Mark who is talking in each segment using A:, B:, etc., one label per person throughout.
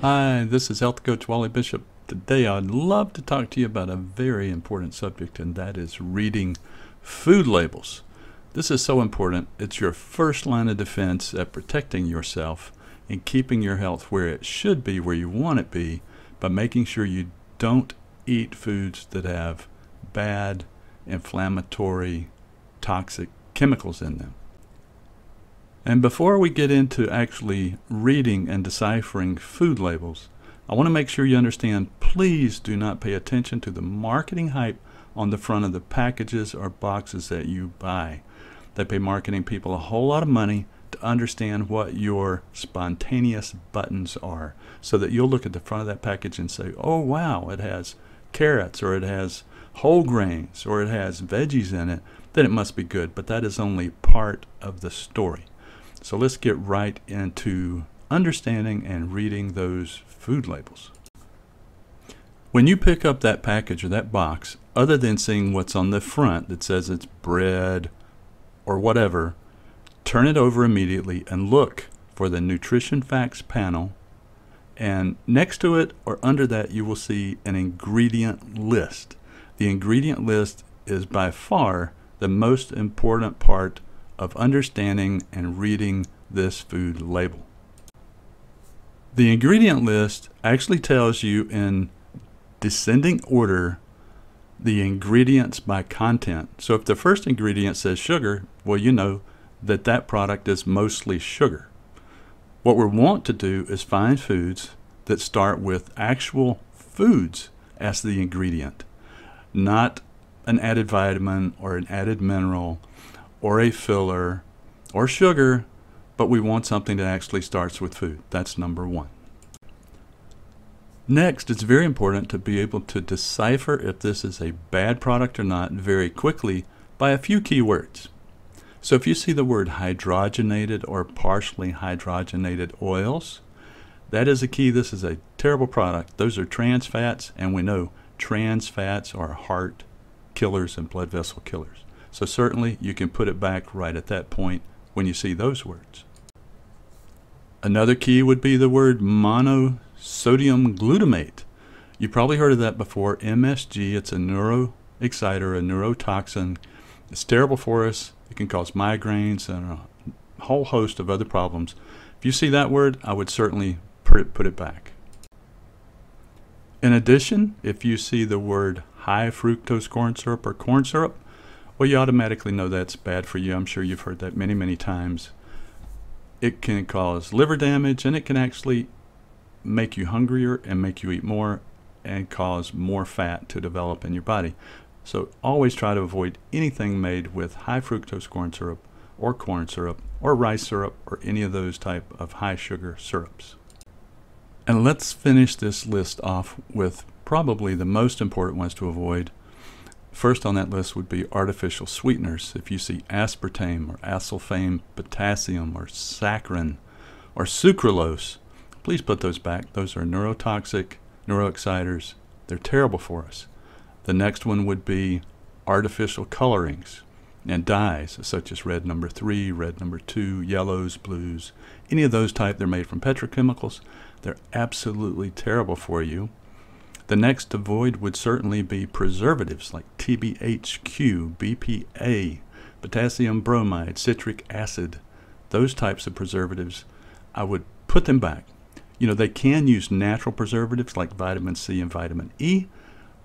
A: Hi, this is Health Coach Wally Bishop. Today I'd love to talk to you about a very important subject, and that is reading food labels. This is so important. It's your first line of defense at protecting yourself and keeping your health where it should be, where you want it to be, by making sure you don't eat foods that have bad, inflammatory, toxic chemicals in them. And before we get into actually reading and deciphering food labels, I want to make sure you understand, please do not pay attention to the marketing hype on the front of the packages or boxes that you buy. They pay marketing people a whole lot of money to understand what your spontaneous buttons are, so that you'll look at the front of that package and say, oh wow, it has carrots, or it has whole grains, or it has veggies in it, then it must be good. But that is only part of the story. So let's get right into understanding and reading those food labels. When you pick up that package or that box, other than seeing what's on the front that says it's bread or whatever, turn it over immediately and look for the nutrition facts panel, and next to it or under that you will see an ingredient list. The ingredient list is by far the most important part of understanding and reading this food label. The ingredient list actually tells you in descending order the ingredients by content. So if the first ingredient says sugar, well, you know that that product is mostly sugar. What we want to do is find foods that start with actual foods as the ingredient, not an added vitamin or an added mineral or a filler or sugar, but we want something that actually starts with food. That's number one. Next, it's very important to be able to decipher if this is a bad product or not very quickly by a few keywords. So if you see the word hydrogenated or partially hydrogenated oils, that is a key. This is a terrible product. Those are trans fats, and we know trans fats are heart killers and blood vessel killers. So certainly you can put it back right at that point when you see those words. Another key would be the word monosodium glutamate. You probably heard of that before. MSG, it's a neuroexciter, a neurotoxin. It's terrible for us. It can cause migraines and a whole host of other problems. If you see that word, I would certainly put it back. In addition, if you see the word high fructose corn syrup or corn syrup, well, you automatically know that's bad for you. I'm sure you've heard that many, many times. It can cause liver damage, and it can actually make you hungrier and make you eat more and cause more fat to develop in your body. So always try to avoid anything made with high fructose corn syrup or rice syrup or any of those type of high sugar syrups. And let's finish this list off with probably the most important ones to avoid. First on that list would be artificial sweeteners. If you see aspartame or acesulfame potassium or saccharin or sucralose, please put those back. Those are neurotoxic, neuroexciters. They're terrible for us. The next one would be artificial colorings and dyes, such as red number 3, red number 2, yellows, blues, any of those type. They're made from petrochemicals. They're absolutely terrible for you. The next to avoid would certainly be preservatives like TBHQ, BPA, potassium bromide, citric acid. Those types of preservatives, I would put them back. You know, they can use natural preservatives like vitamin C and vitamin E.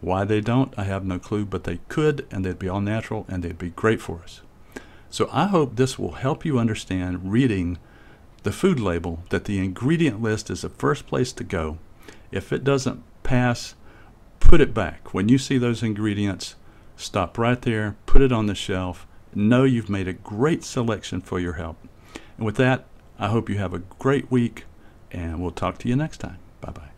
A: Why they don't, I have no clue, but they could, and they'd be all natural, and they'd be great for us. So I hope this will help you understand reading the food label, that the ingredient list is the first place to go. If it doesn't pass, put it back. When you see those ingredients, stop right there, put it on the shelf. Know you've made a great selection for your health. And with that, I hope you have a great week, and we'll talk to you next time. Bye-bye.